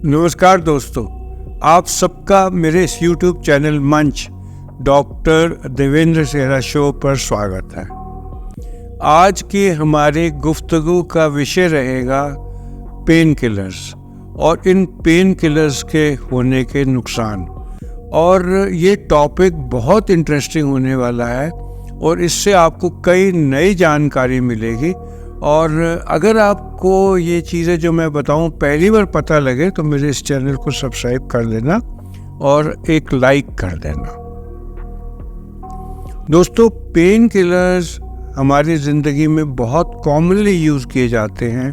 नमस्कार दोस्तों, आप सबका मेरे इस YouTube चैनल मंच डॉक्टर देवेंद्र सेहरा शो पर स्वागत है। आज की हमारी गुफ्तगू का विषय रहेगा पेन किलर्स और इन पेन किलर्स के होने के नुकसान। और ये टॉपिक बहुत इंटरेस्टिंग होने वाला है और इससे आपको कई नई जानकारी मिलेगी। और अगर आपको ये चीज़ें जो मैं बताऊं पहली बार पता लगे तो मेरे इस चैनल को सब्सक्राइब कर लेना और एक लाइक कर देना। दोस्तों, पेन किलर्स हमारी ज़िंदगी में बहुत कॉमनली यूज़ किए जाते हैं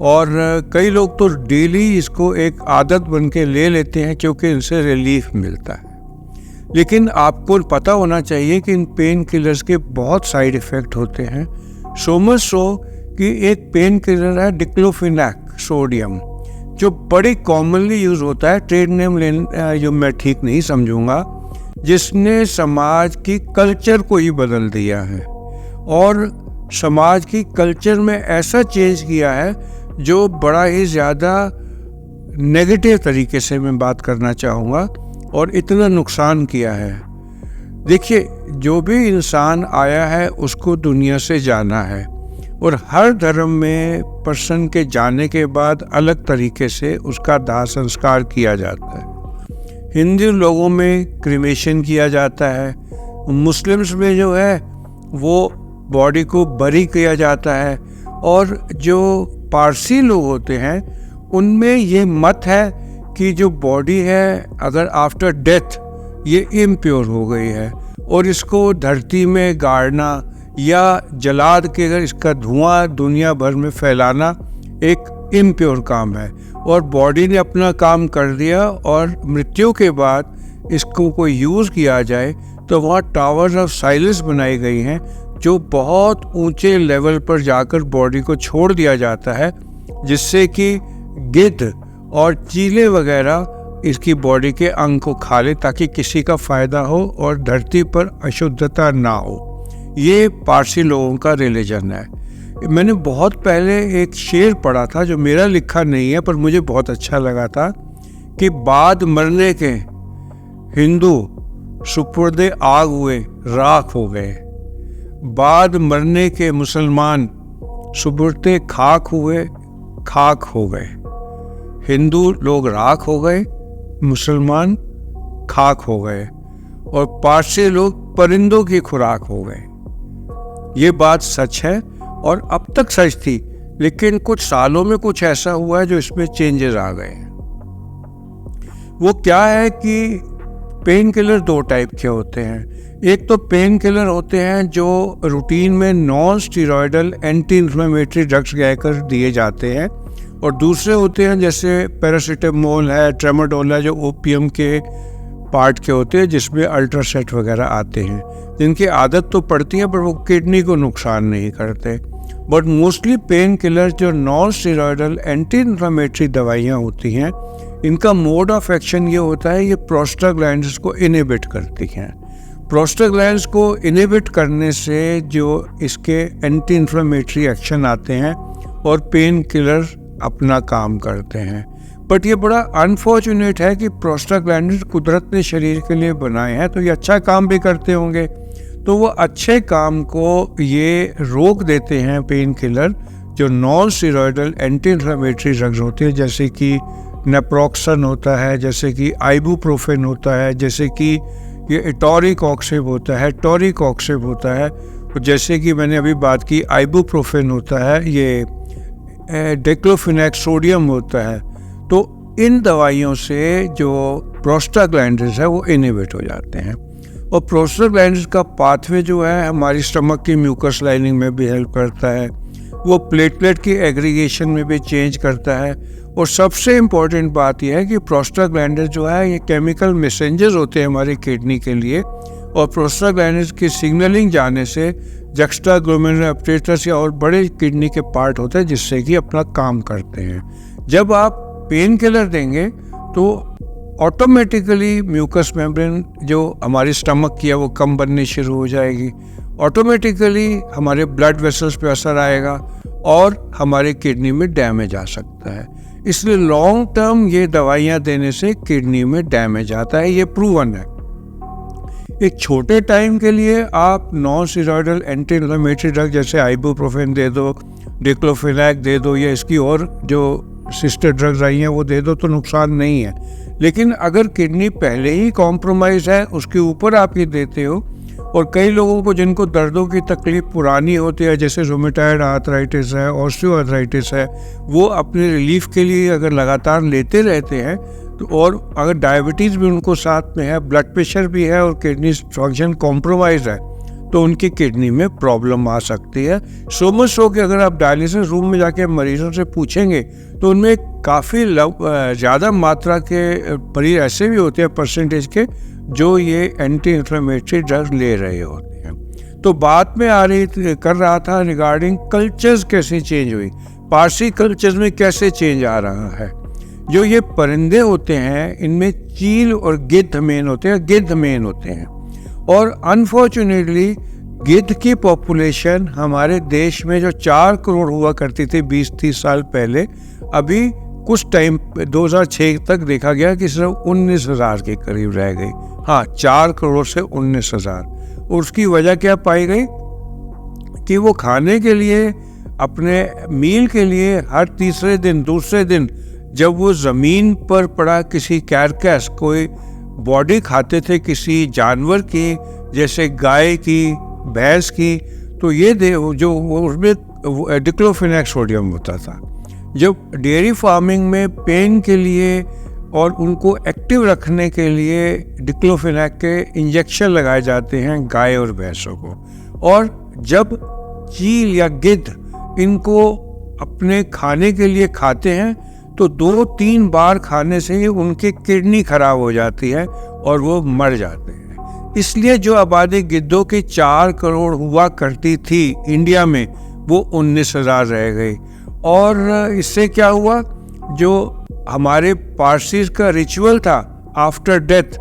और कई लोग तो डेली इसको एक आदत बन के ले लेते हैं क्योंकि इनसे रिलीफ मिलता है। लेकिन आपको पता होना चाहिए कि इन पेन किलर्स के बहुत साइड इफ़ेक्ट होते हैं। सो मच सो कि एक पेन किलर है डिक्लोफेनाक सोडियम, जो बड़ी कॉमनली यूज़ होता है। ट्रेड नेम जो मैं ठीक नहीं समझूंगा, जिसने समाज की कल्चर को ही बदल दिया है और समाज की कल्चर में ऐसा चेंज किया है जो बड़ा ही ज़्यादा नेगेटिव तरीके से मैं बात करना चाहूँगा और इतना नुकसान किया है। देखिए, जो भी इंसान आया है उसको दुनिया से जाना है और हर धर्म में पर्सन के जाने के बाद अलग तरीके से उसका दाह संस्कार किया जाता है। हिंदू लोगों में क्रिमेशन किया जाता है, मुस्लिम्स में जो है वो बॉडी को बरी किया जाता है, और जो पारसी लोग होते हैं उनमें ये मत है कि जो बॉडी है अगर आफ्टर डेथ ये इम्प्योर हो गई है और इसको धरती में गाड़ना या जला के अगर इसका धुआं दुनिया भर में फैलाना एक इम्प्योर काम है और बॉडी ने अपना काम कर दिया और मृत्यु के बाद इसको कोई यूज़ किया जाए तो वहाँ टावर्स ऑफ साइलेंस बनाई गई हैं जो बहुत ऊंचे लेवल पर जाकर बॉडी को छोड़ दिया जाता है, जिससे कि गिद्ध और चीले वगैरह इसकी बॉडी के अंग को खा ले ताकि किसी का फ़ायदा हो और धरती पर अशुद्धता ना हो। ये पारसी लोगों का रिलीजन है। मैंने बहुत पहले एक शेर पढ़ा था जो मेरा लिखा नहीं है पर मुझे बहुत अच्छा लगा था कि बाद मरने के हिंदू सुपुर्दे आग हुए राख हो गए, बाद मरने के मुसलमान सुपुर्दे खाक हुए खाक हो गए। हिंदू लोग राख हो गए, मुसलमान खाक हो गए और पारसी लोग परिंदों की खुराक हो गए। ये बात सच है और अब तक सच थी, लेकिन कुछ सालों में कुछ ऐसा हुआ है जो इसमें चेंजेस आ गए हैं। वो क्या है कि पेन किलर दो टाइप के होते हैं। एक तो पेन किलर होते हैं जो रूटीन में non steroidal anti inflammatory drugs कहकर दिए जाते हैं, और दूसरे होते हैं जैसे पैरासीटामोल है, ट्रेमाडोल है, जो ओपीएम के पार्ट के होते हैं जिसमें अल्ट्रासेट वगैरह आते हैं, जिनकी आदत तो पड़ती है पर वो किडनी को नुकसान नहीं करते। बट मोस्टली पेन किलर जो नॉन स्टेरॉयडल एंटी इन्फ्लेमेटरी दवाइयाँ होती हैं, इनका मोड ऑफ एक्शन ये होता है, ये प्रोस्टाग्लैंड्स को इनहिबिट करती हैं। प्रोस्टाग्लैंड्स को इनहिबिट करने से जो इसके एंटी इन्फ्लेमेटरी एक्शन आते हैं और पेन किलर अपना काम करते हैं। बट ये बड़ा अनफॉर्चुनेट है कि प्रोस्टाग्लैंड्स कुदरत ने शरीर के लिए बनाए हैं तो ये अच्छा काम भी करते होंगे, तो वो अच्छे काम को ये रोक देते हैं पेन किलर जो non steroidal anti inflammatory drugs होते हैं, जैसे कि नेप्रोक्सन होता है, जैसे कि आइबुप्रोफेन होता है, जैसे कि ये एटोरिकॉक्सिब होता है, टोरिकॉक्सिब होता है, जैसे कि मैंने अभी बात की आइबुप्रोफेन होता है, ये डिक्लोफेनाक सोडियम होता है। तो इन दवाइयों से जो प्रोस्टाग्लैंड्स है वो इनहिबिट हो जाते हैं और प्रोस्टाग्लैंड्स का पाथवे जो है हमारी स्टमक की म्यूकस लाइनिंग में भी हेल्प करता है, वो प्लेटलेट की एग्रीगेशन में भी चेंज करता है। और सबसे इम्पोर्टेंट बात यह है कि प्रोस्टाग्लैंड्स जो है ये केमिकल मैसेंजर्स होते हैं हमारी किडनी के लिए, और प्रोस्टाग्लैंड्स की सिग्नलिंग जाने से जक्स्टाग्लोमेरुलर अपरेटस या और बड़े किडनी के पार्ट होते हैं जिससे कि अपना काम करते हैं। जब आप पेन किलर देंगे तो ऑटोमेटिकली म्यूकस मेम्ब्रेन जो हमारी स्टमक की है वो कम बननी शुरू हो जाएगी, ऑटोमेटिकली हमारे ब्लड वेसल्स पे असर आएगा और हमारे किडनी में डैमेज आ सकता है। इसलिए लॉन्ग टर्म ये दवाइयाँ देने से किडनी में डैमेज आता है, ये प्रूवन है। एक छोटे टाइम के लिए आप non steroidal anti inflammatory drug जैसे आइबुप्रोफेन दे दो, डिक्लोफेनाक दे दो, या इसकी और जो सिस्टर ड्रग्स आई हैं वो दे दो, तो नुकसान नहीं है। लेकिन अगर किडनी पहले ही कॉम्प्रोमाइज़ है, उसके ऊपर आप ये देते हो, और कई लोगों को जिनको दर्दों की तकलीफ पुरानी होती है, जैसे रूमेटॉइड आर्थराइटिस है, ऑस्टियोआर्थराइटिस है, वो अपने रिलीफ के लिए अगर लगातार लेते रहते हैं तो, और अगर डायबिटीज़ भी उनको साथ में है, ब्लड प्रेशर भी है और किडनी फंक्शन कॉम्प्रोमाइज़ है, तो उनकी किडनी में प्रॉब्लम आ सकती है। सो मच सो कि अगर आप डायलिसिस रूम में जाके मरीजों से पूछेंगे तो उनमें काफ़ी ज़्यादा मात्रा के मरीज ऐसे भी होते हैं परसेंटेज के जो ये एंटी इन्फ्लेमेटरी ड्रग्स ले रहे होते हैं। तो बात में कर रहा था रिगार्डिंग कल्चर्स कैसे चेंज हुई, पारसी कल्चर्स में कैसे चेंज आ रहा है। जो ये परिंदे होते हैं इनमें चील और गिद्ध मेन होते हैं, और अनफॉर्चुनेटली गिद्ध की पॉपुलेशन हमारे देश में जो 4 करोड़ हुआ करती थी 20-30 साल पहले, अभी कुछ टाइम 2006 तक देखा गया कि सिर्फ 19,000 के करीब रह गई। हाँ, 4 करोड़ से 19,000। और उसकी वजह क्या पाई गई कि वो खाने के लिए, अपने मील के लिए हर तीसरे दिन दूसरे दिन जब वो ज़मीन पर पड़ा किसी कैरकैस, कोई बॉडी खाते थे किसी जानवर की, जैसे गाय की, भैंस की, तो ये जो उसमें डिक्लोफेनाक सोडियम होता था। जब डेयरी फार्मिंग में पेन के लिए और उनको एक्टिव रखने के लिए डिक्लोफेनाक के इंजेक्शन लगाए जाते हैं गाय और भैंसों को, और जब चील या गिद्ध इनको अपने खाने के लिए खाते हैं तो 2-3 बार खाने से ही उनकी किडनी खराब हो जाती है और वो मर जाते हैं। इसलिए जो आबादी गिद्धों की 4 करोड़ हुआ करती थी इंडिया में, वो 19,000 रह गई। और इससे क्या हुआ, जो हमारे पारसीज का रिचुअल था after death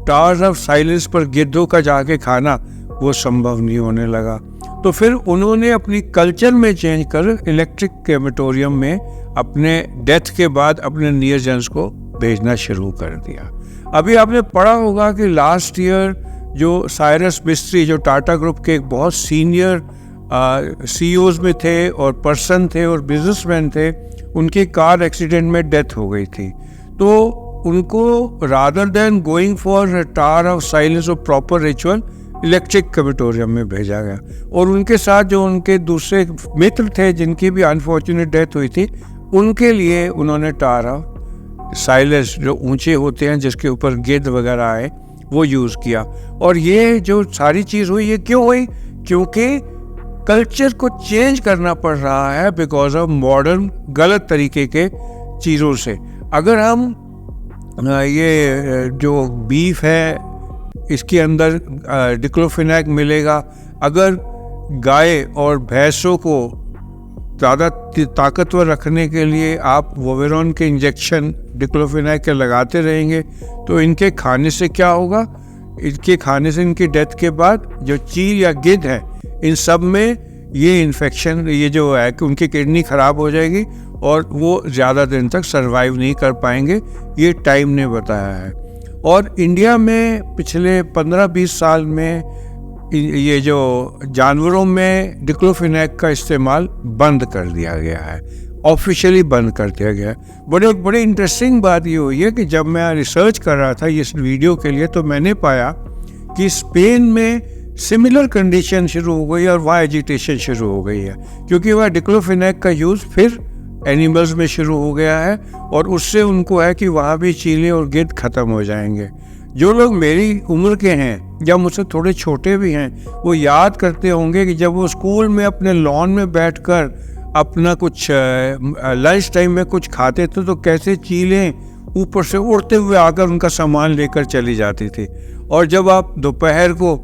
towers of silence पर गिद्धों का जाके खाना, वो संभव नहीं होने लगा। तो फिर उन्होंने अपनी कल्चर में चेंज कर इलेक्ट्रिक क्रेमेटोरियम में अपने डेथ के बाद अपने नियरजन्स को भेजना शुरू कर दिया। अभी आपने पढ़ा होगा कि लास्ट ईयर जो साइरस मिस्त्री, जो टाटा ग्रुप के एक बहुत सीनियर सीईओज में थे और पर्सन थे और बिजनेसमैन थे, उनकी कार एक्सीडेंट में डेथ हो गई थी। तो उनको rather than going for tower of silence और प्रॉपर रिचुअल, इलेक्ट्रिक क्रेमेटोरियम में भेजा गया। और उनके साथ जो उनके दूसरे मित्र थे जिनकी भी अनफॉर्चुनेट डेथ हुई थी, उनके लिए उन्होंने टावर ऑफ साइलेंस, जो ऊंचे होते हैं जिसके ऊपर गिद्ध वगैरह आए, वो यूज़ किया। और ये जो सारी चीज़ हुई, ये क्यों हुई? क्योंकि कल्चर को चेंज करना पड़ रहा है बिकॉज ऑफ मॉडर्न गलत तरीके के चीज़ों से। अगर हम ये जो बीफ है इसके अंदर डिक्लोफेनाक मिलेगा, अगर गाय और भैंसों को ज़्यादा ताकतवर रखने के लिए आप वोवेरॉन के इंजेक्शन डिक्लोफेनाक के लगाते रहेंगे, तो इनके खाने से क्या होगा? इनके खाने से इनकी डेथ के बाद जो चील या गिद्ध है, इन सब में ये इन्फेक्शन, ये जो है कि उनकी किडनी ख़राब हो जाएगी और वो ज़्यादा दिन तक सरवाइव नहीं कर पाएंगे, ये टाइम ने बताया है। और इंडिया में पिछले 15-20 साल में ये जो जानवरों में डिक्लोफेनाक का इस्तेमाल बंद कर दिया गया है, ऑफिशियली बंद कर दिया गया है। बड़ी इंटरेस्टिंग बात ये हुई है कि जब मैं रिसर्च कर रहा था इस वीडियो के लिए, तो मैंने पाया कि स्पेन में सिमिलर कंडीशन शुरू हो गई और वहाँ एजिटेशन शुरू हो गई है, क्योंकि वह डिक्लोफेनाक का यूज़ फिर एनिमल्स में शुरू हो गया है और उससे उनको है कि वहाँ भी चीले और गिद्ध ख़त्म हो जाएंगे। जो लोग मेरी उम्र के हैं या मुझसे थोड़े छोटे भी हैं, वो याद करते होंगे कि जब वो स्कूल में अपने लॉन में बैठकर अपना कुछ लंच टाइम में कुछ खाते थे, तो कैसे चीलें ऊपर से उड़ते हुए आकर उनका सामान लेकर चली जाती थी। और जब आप दोपहर को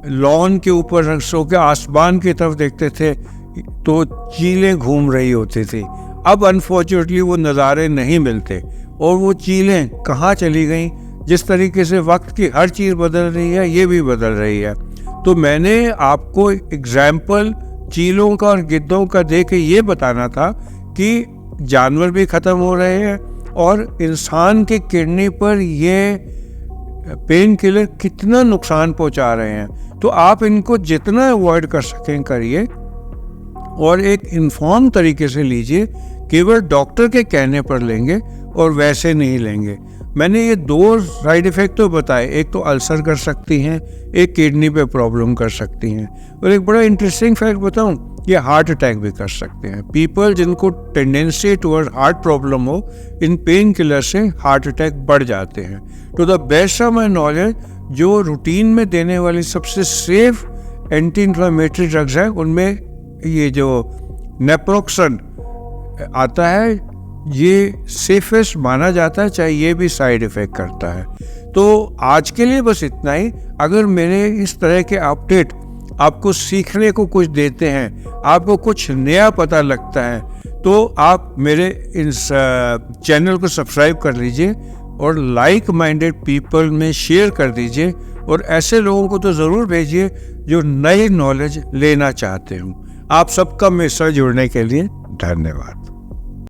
लॉन के ऊपर सो के आसमान की तरफ देखते थे, तो चीलें घूम रही होती थी। अब अनफॉर्चुनेटली वो नज़ारे नहीं मिलते और वो चीलें कहाँ चली गईं। जिस तरीके से वक्त की हर चीज़ बदल रही है, ये भी बदल रही है। तो मैंने आपको एग्जाम्पल चीलों का और गिद्धों का दे के ये बताना था कि जानवर भी ख़त्म हो रहे हैं और इंसान के किडनी पर ये पेन किलर कितना नुकसान पहुंचा रहे हैं। तो आप इनको जितना अवॉइड कर सकें करिए और एक इन्फॉर्म तरीके से लीजिए, केवल डॉक्टर के कहने पर लेंगे और वैसे नहीं लेंगे। मैंने ये 2 साइड इफ़ेक्ट तो बताए, एक तो अल्सर कर सकती हैं, एक किडनी पे प्रॉब्लम कर सकती हैं, और एक बड़ा इंटरेस्टिंग फैक्ट बताऊं, ये हार्ट अटैक भी कर सकते हैं। पीपल जिनको टेंडेंसी टुवर्ड हार्ट प्रॉब्लम हो, इन पेन किलर से हार्ट अटैक बढ़ जाते हैं। To the best of my knowledge जो रूटीन में देने वाली सबसे सेफ एंटी इन्फ्लेमेटरी ड्रग्स है, उनमें ये जो नेप्रोक्सन आता है ये सेफेस्ट माना जाता है, चाहे ये भी साइड इफ़ेक्ट करता है। तो आज के लिए बस इतना ही। अगर मेरे इस तरह के अपडेट आपको सीखने को कुछ देते हैं, आपको कुछ नया पता लगता है, तो आप मेरे इस चैनल को सब्सक्राइब कर लीजिए और लाइक माइंडेड पीपल में शेयर कर दीजिए, और ऐसे लोगों को तो ज़रूर भेजिए जो नई नॉलेज लेना चाहते हों। आप सबका मेरे साथ जुड़ने के लिए धन्यवाद।